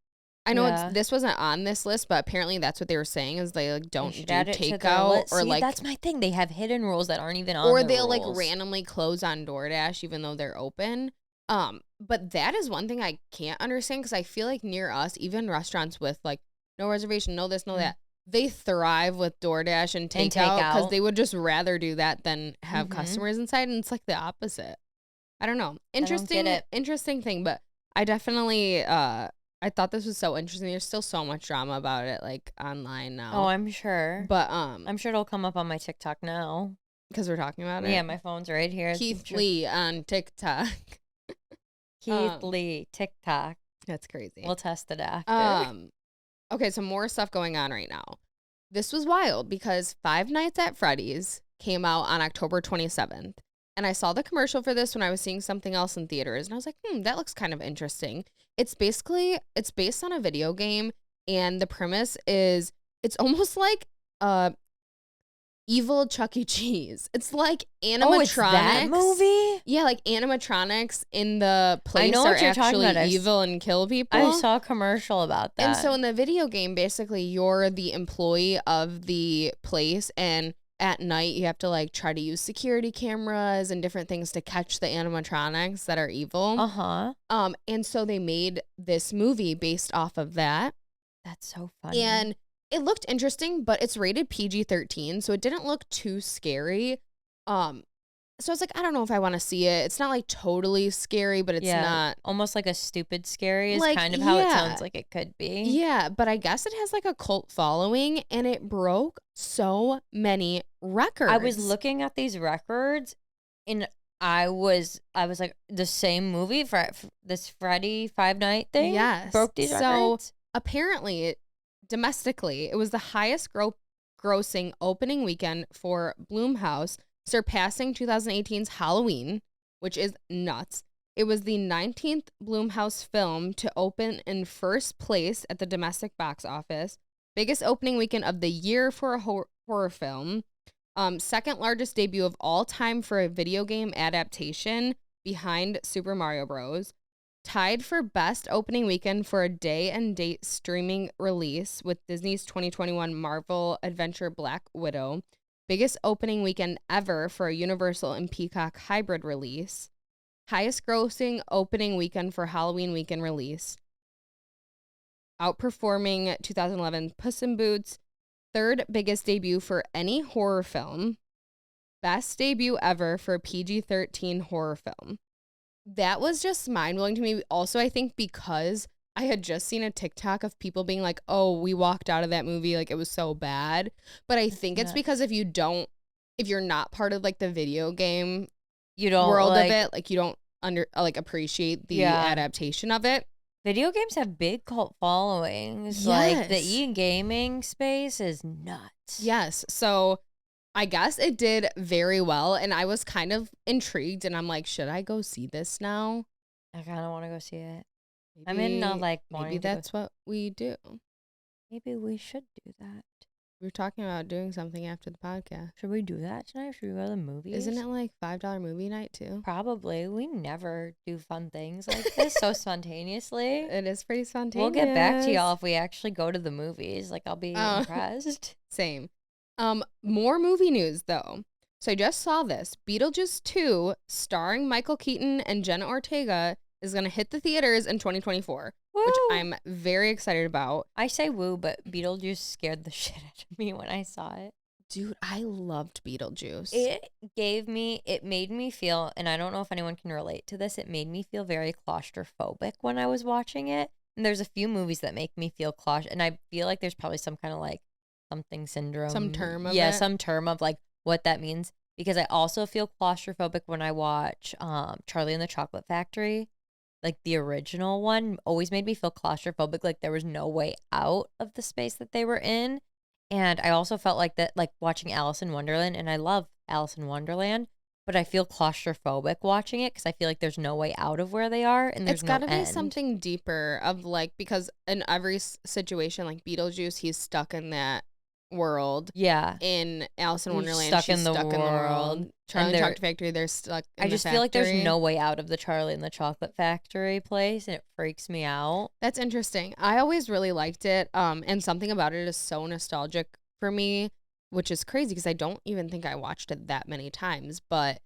Speaker 1: I know this wasn't on this list, but apparently that's what they were saying is they like don't do takeout or like
Speaker 2: that's my thing. They have hidden rules that aren't even on
Speaker 1: or they'll like randomly close on DoorDash even though they're open. But that is one thing I can't understand because I feel like near us, even restaurants with like no reservation, no this, no that, they thrive with DoorDash and takeout because they would just rather do that than have customers inside, and it's like the opposite. I don't know. Interesting thing, but I definitely I thought this was so interesting. There's still so much drama about it, like online now.
Speaker 2: Oh, I'm sure.
Speaker 1: But
Speaker 2: I'm sure it'll come up on my TikTok now
Speaker 1: because we're talking about it.
Speaker 2: Yeah, my phone's right here.
Speaker 1: Keith Lee on TikTok.
Speaker 2: Keith Lee TikTok.
Speaker 1: That's crazy.
Speaker 2: We'll test it after.
Speaker 1: Okay, so more stuff going on right now. This was wild because Five Nights at Freddy's came out on October 27th. And I saw the commercial for this when I was seeing something else in theaters. And I was like, that looks kind of interesting. It's based on a video game. And the premise is it's almost like evil Chuck E. Cheese. It's like animatronics.
Speaker 2: Oh, it's that movie?
Speaker 1: Yeah, like animatronics in the place are actually evil and kill people.
Speaker 2: I saw a commercial about that.
Speaker 1: And so in the video game, basically, you're the employee of the place, and at night you have to like try to use security cameras and different things to catch the animatronics that are evil. And so they made this movie based off of that.
Speaker 2: That's so funny.
Speaker 1: And it looked interesting, but it's rated PG-13, so it didn't look too scary. So I was like, I don't know if I want to see it. It's not like totally scary, but it's not
Speaker 2: almost like a stupid scary is like, kind of how it sounds like it could be.
Speaker 1: Yeah, but I guess it has like a cult following, and it broke so many records.
Speaker 2: I was looking at these records, and I was like, the same movie for this Freddy Five Night thing.
Speaker 1: Yes,
Speaker 2: broke these records.
Speaker 1: So apparently, domestically, it was the highest grossing opening weekend for Blumhouse, surpassing 2018's Halloween, which is nuts. It was the 19th Blumhouse film to open in first place at the domestic box office. Biggest opening weekend of the year for a horror film. Second largest debut of all time for a video game adaptation. behind Super Mario Bros. Tied for best opening weekend for a day and date streaming release with Disney's 2021 Marvel Adventure Black Widow. Biggest opening weekend ever for a Universal and Peacock hybrid release. Highest grossing opening weekend for Halloween weekend release. Outperforming 2011 Puss in Boots. Third biggest debut for any horror film. Best debut ever for a PG-13 horror film. That was just mind-blowing to me. Also, I think because I had just seen a TikTok of people being like, oh, we walked out of that movie like it was so bad. But I think it's because if you're not part of like the video game world of it, like you don't appreciate the adaptation of it.
Speaker 2: Video games have big cult followings. Yes. Like the e-gaming space is nuts.
Speaker 1: Yes. So I guess it did very well, and I was kind of intrigued, and I'm like, should I go see this now?
Speaker 2: I kind of want to go see it. I'm in
Speaker 1: maybe that's what we do.
Speaker 2: Maybe we should do that.
Speaker 1: We were talking about doing something after the podcast.
Speaker 2: Should we do that tonight? Should we go to the movies?
Speaker 1: Isn't it like $5 movie night too?
Speaker 2: Probably. We never do fun things like this so spontaneously.
Speaker 1: It is pretty spontaneous.
Speaker 2: We'll get back to y'all if we actually go to the movies. Like, I'll be impressed.
Speaker 1: Same. More movie news though. So I just saw this. Beetlejuice 2, starring Michael Keaton and Jenna Ortega, is going to hit the theaters in 2024, woo! Which I'm very excited about.
Speaker 2: I say woo, but Beetlejuice scared the shit out of me when I saw it.
Speaker 1: Dude, I loved Beetlejuice.
Speaker 2: It made me feel, and I don't know if anyone can relate to this, it made me feel very claustrophobic when I was watching it. And there's a few movies that make me feel and I feel like there's probably some kind of like something syndrome.
Speaker 1: Some term of
Speaker 2: it. Some term of like what that means. Because I also feel claustrophobic when I watch Charlie and the Chocolate Factory. Like the original one always made me feel claustrophobic, like there was no way out of the space that they were in. And I also felt like that, like watching Alice in Wonderland, and I love Alice in Wonderland, but I feel claustrophobic watching it because I feel like there's no way out of where they are, and there's
Speaker 1: it's got to be something deeper of like, because in every situation, like Beetlejuice, he's stuck in that world.
Speaker 2: Yeah.
Speaker 1: In Alice in Wonderland, she's stuck in the world. Charlie and the Chocolate Factory, they're stuck in
Speaker 2: I just feel like there's no way out of the Charlie and the Chocolate Factory place, and it freaks me out.
Speaker 1: That's interesting. I always really liked it. And something about it is so nostalgic for me, which is crazy because I don't even think I watched it that many times, but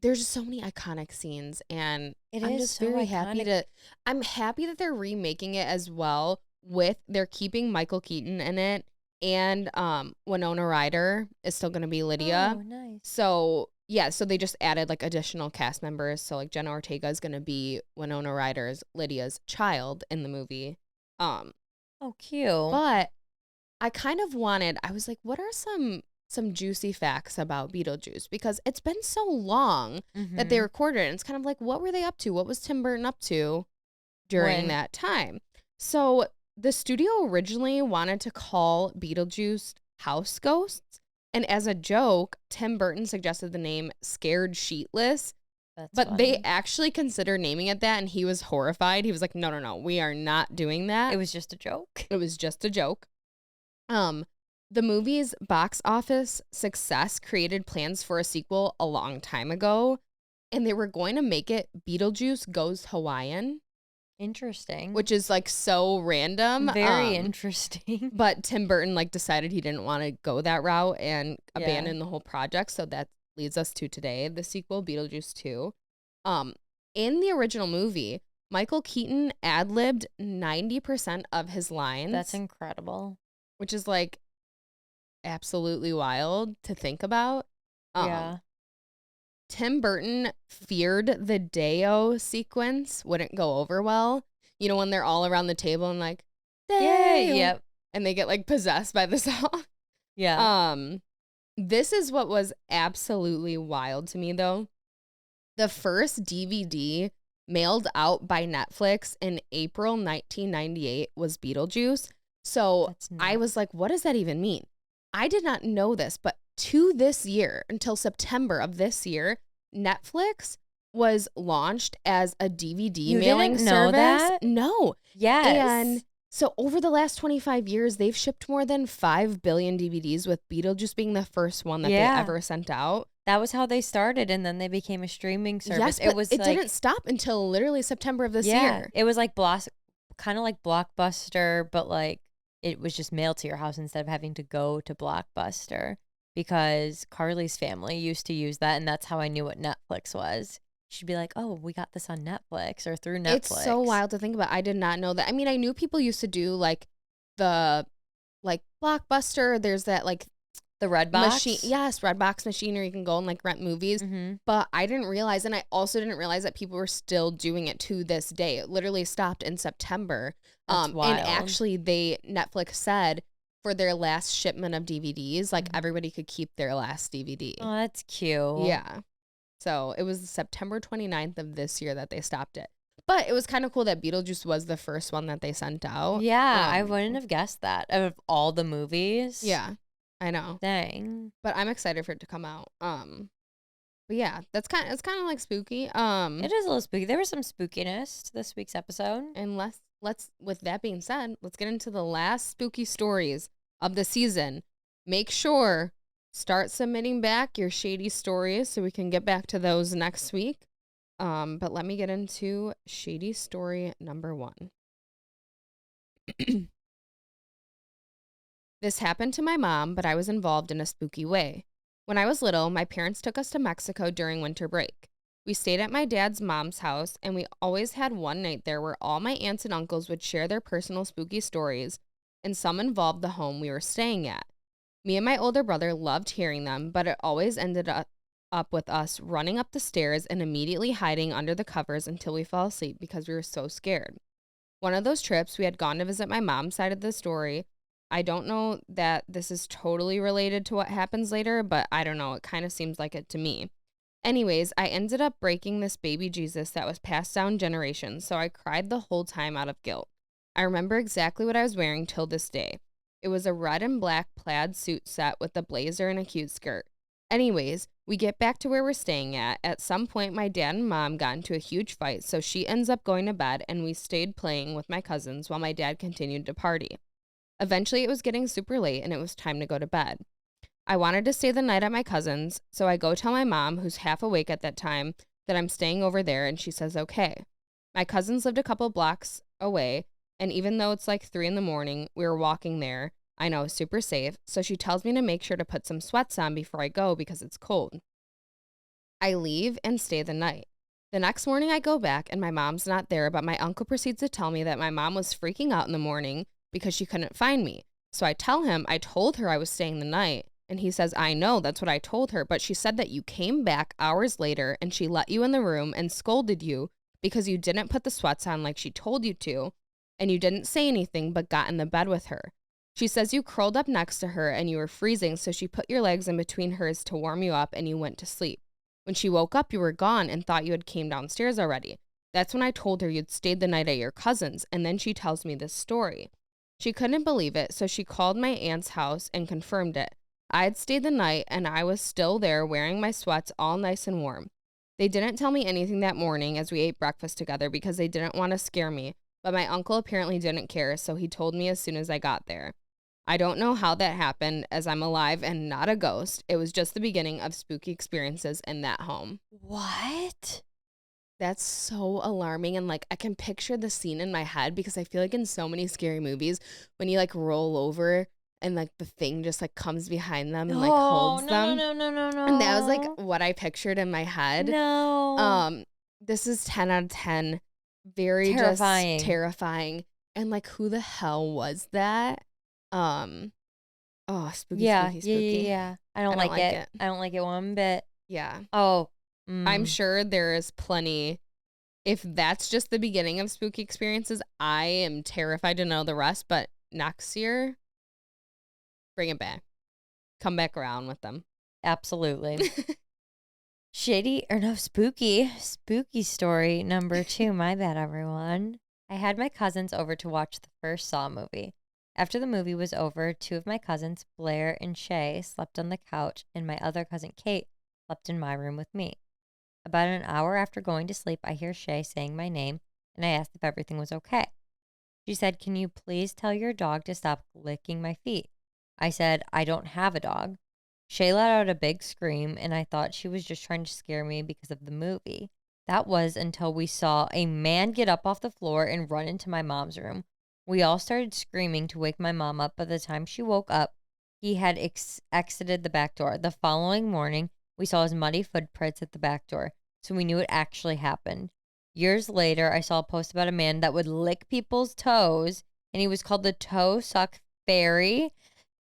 Speaker 1: there's just so many iconic scenes, and I'm just so very happy I'm happy that they're remaking it as well they're keeping Michael Keaton in it. And Winona Ryder is still going to be Lydia.
Speaker 2: Oh, nice.
Speaker 1: So, yeah, so they just added, like, additional cast members. So, like, Jenna Ortega is going to be Winona Ryder's, Lydia's child in the movie.
Speaker 2: Oh, cute.
Speaker 1: But I kind of I was like, what are some juicy facts about Beetlejuice? Because it's been so long that they recorded it. And it's kind of like, what were they up to? What was Tim Burton up to during that time? So the studio originally wanted to call Beetlejuice House Ghosts, and as a joke, Tim Burton suggested the name Scared Sheetless, but funny. They actually considered naming it that, and he was horrified. He was like, no, we are not doing that.
Speaker 2: It was just a joke.
Speaker 1: It was just a joke. The movie's box office success created plans for a sequel a long time ago, and they were going to make it Beetlejuice Goes Hawaiian.
Speaker 2: Interesting.
Speaker 1: Which is like so random.
Speaker 2: Very interesting.
Speaker 1: But Tim Burton like decided he didn't want to go that route and abandon the whole project. So that leads us to today, the sequel, Beetlejuice 2. In the original movie, Michael Keaton ad-libbed 90% of his lines.
Speaker 2: That's incredible.
Speaker 1: Which is like absolutely wild to think about.
Speaker 2: Yeah.
Speaker 1: Tim Burton feared the Day-O sequence wouldn't go over well. You know, when they're all around the table and like, Day-O.
Speaker 2: Yep.
Speaker 1: And they get like possessed by the song.
Speaker 2: Yeah.
Speaker 1: This is what was absolutely wild to me though. The first DVD mailed out by Netflix in April 1998 was Beetlejuice. So I was like, what does that even mean? I did not know this, but to this year, until September of this year, Netflix was launched as a DVD mailing service.
Speaker 2: That?
Speaker 1: No.
Speaker 2: Yes.
Speaker 1: And So over the last 25 years, they've shipped more than 5 billion DVDs, with Beetlejuice being the first one that they
Speaker 2: Yeah.
Speaker 1: ever sent out.
Speaker 2: That was how they started, and then they became a streaming service.
Speaker 1: Yes, but it didn't stop until literally September of this year.
Speaker 2: It was like kind of like Blockbuster, but like it was just mailed to your house instead of having to go to Blockbuster, because Carly's family used to use that, and that's how I knew what Netflix was. She'd be like, "Oh, we got this on Netflix or through Netflix."
Speaker 1: It's so wild to think about. I did not know that. I mean, I knew people used to do like the Blockbuster. There's that like
Speaker 2: the Redbox
Speaker 1: machine. Yes, Redbox machine, where you can go and like rent movies.
Speaker 2: Mm-hmm.
Speaker 1: But I didn't realize, and I also didn't realize that people were still doing it to this day. It literally stopped in September.
Speaker 2: That's wild.
Speaker 1: And actually, Netflix said for their last shipment of DVDs, like everybody could keep their last DVD.
Speaker 2: Oh, that's cute.
Speaker 1: Yeah. So it was September 29th of this year that they stopped it. But it was kind of cool that Beetlejuice was the first one that they sent out.
Speaker 2: Yeah, I wouldn't have guessed that of all the movies.
Speaker 1: Yeah, I know.
Speaker 2: Dang.
Speaker 1: But I'm excited for it to come out. But yeah, it's kind of like spooky.
Speaker 2: It is a little spooky. There was some spookiness to this week's episode.
Speaker 1: And let's with that being said, let's get into the last spooky stories of the season. Make sure start submitting back your shady stories so we can get back to those next week. But let me get into shady story number 1. This happened to my mom, but I was involved in a spooky way. When I was little, my parents took us to Mexico during winter break. We stayed at my dad's mom's house, and we always had one night there where all my aunts and uncles would share their personal spooky stories, and some involved the home we were staying at. Me and my older brother loved hearing them, but it always ended up with us running up the stairs and immediately hiding under the covers until we fell asleep because we were so scared. One of those trips, we had gone to visit my mom's side of the story. I don't know that this is totally related to what happens later, but I don't know. It kind of seems like it to me. Anyways, I ended up breaking this baby Jesus that was passed down generations, so I cried the whole time out of guilt. I remember exactly what I was wearing till this day. It was a red and black plaid suit set with a blazer and a cute skirt. Anyways, we get back to where we're staying at. At some point, my dad and mom got into a huge fight, so she ends up going to bed, and we stayed playing with my cousins while my dad continued to party. Eventually, it was getting super late, and it was time to go to bed. I wanted to stay the night at my cousin's, so I go tell my mom, who's half awake at that time, that I'm staying over there, and she says okay. My cousins lived a couple blocks away, and even though it's like 3 in the morning, we were walking there. I know, super safe, so she tells me to make sure to put some sweats on before I go because it's cold. I leave and stay the night. The next morning I go back and my mom's not there, but my uncle proceeds to tell me that my mom was freaking out in the morning because she couldn't find me. So I tell him I told her I was staying the night, and he says, I know, that's what I told her, but she said that you came back hours later and she let you in the room and scolded you because you didn't put the sweats on like she told you to, and you didn't say anything but got in the bed with her. She says you curled up next to her and you were freezing, so she put your legs in between hers to warm you up and you went to sleep. When she woke up, you were gone and thought you had came downstairs already. That's when I told her you'd stayed the night at your cousin's, and then she tells me this story. She couldn't believe it, so she called my aunt's house and confirmed it. I had stayed the night and I was still there wearing my sweats all nice and warm. They didn't tell me anything that morning as we ate breakfast together because they didn't want to scare me, but my uncle apparently didn't care, so he told me as soon as I got there. I don't know how that happened, as I'm alive and not a ghost. It was just the beginning of spooky experiences in that home.
Speaker 2: What?
Speaker 1: That's so alarming, and like I can picture the scene in my head because I feel like in so many scary movies when you like roll over and like the thing just like comes behind them and like holds them.
Speaker 2: No.
Speaker 1: And that was like what I pictured in my head.
Speaker 2: No.
Speaker 1: This is 10 out of 10. Very
Speaker 2: terrifying.
Speaker 1: Just terrifying. And like who the hell was that? Spooky.
Speaker 2: Yeah. I don't like it. I don't like it one bit.
Speaker 1: Yeah.
Speaker 2: Oh.
Speaker 1: I'm sure there is plenty. If that's just the beginning of spooky experiences, I am terrified to know the rest, but next year, bring it back. Come back around with them.
Speaker 2: Absolutely. Spooky story number 2. My bad, everyone. I had my cousins over to watch the first Saw movie. After the movie was over, 2 of my cousins, Blair and Shay, slept on the couch, and my other cousin, Kate, slept in my room with me. About an hour after going to sleep, I hear Shay saying my name, and I asked if everything was okay. She said, "Can you please tell your dog to stop licking my feet?" I said, "I don't have a dog." Shay let out a big scream, and I thought she was just trying to scare me because of the movie. That was until we saw a man get up off the floor and run into my mom's room. We all started screaming to wake my mom up. By the time she woke up, he had exited the back door. The following morning, we saw his muddy footprints at the back door, so we knew it actually happened. Years later, I saw a post about a man that would lick people's toes, and he was called the Toe Suck Fairy.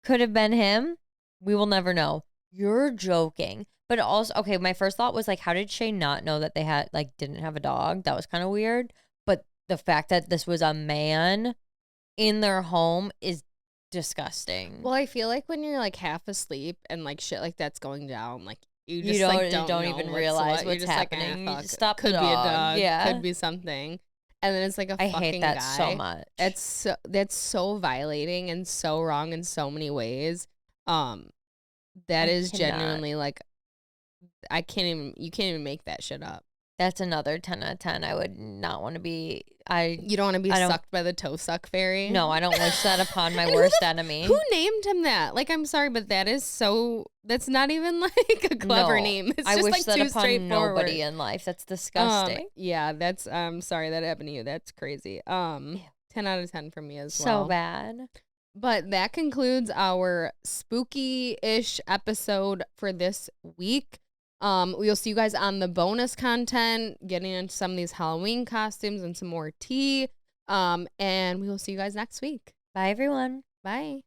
Speaker 2: Could have been him. We will never know. You're joking. But also, okay, my first thought was like, how did Shay not know that they had, like, didn't have a dog? That was kind of weird. But the fact that this was a man in their home is disgusting.
Speaker 1: Well, I feel like when you're like half asleep and like shit like that's going down, like you just don't
Speaker 2: even realize what's happening.
Speaker 1: Like,
Speaker 2: you just stop.
Speaker 1: Could
Speaker 2: the
Speaker 1: be a
Speaker 2: dog.
Speaker 1: dog.
Speaker 2: Yeah,
Speaker 1: Could be something. And then it's like a
Speaker 2: I
Speaker 1: fucking
Speaker 2: hate that
Speaker 1: guy.
Speaker 2: so much.
Speaker 1: That's so violating and so wrong in so many ways. That is genuinely like you can't even make that shit up.
Speaker 2: That's another 10 out of 10. I would not want to be.
Speaker 1: You don't want to be sucked by the toe suck fairy?
Speaker 2: No, I don't wish that upon my worst enemy.
Speaker 1: Who named him that? Like, I'm sorry, but that's not even like a clever name. It's
Speaker 2: I
Speaker 1: just
Speaker 2: wish
Speaker 1: like
Speaker 2: that
Speaker 1: too
Speaker 2: upon nobody in life. That's disgusting.
Speaker 1: Yeah, that's sorry that happened to you. That's crazy. 10 out of 10 for me as well.
Speaker 2: So bad.
Speaker 1: But that concludes our spooky-ish episode for this week. We'll see you guys on the bonus content, getting into some of these Halloween costumes and some more tea. And we will see you guys next week.
Speaker 2: Bye, everyone.
Speaker 1: Bye.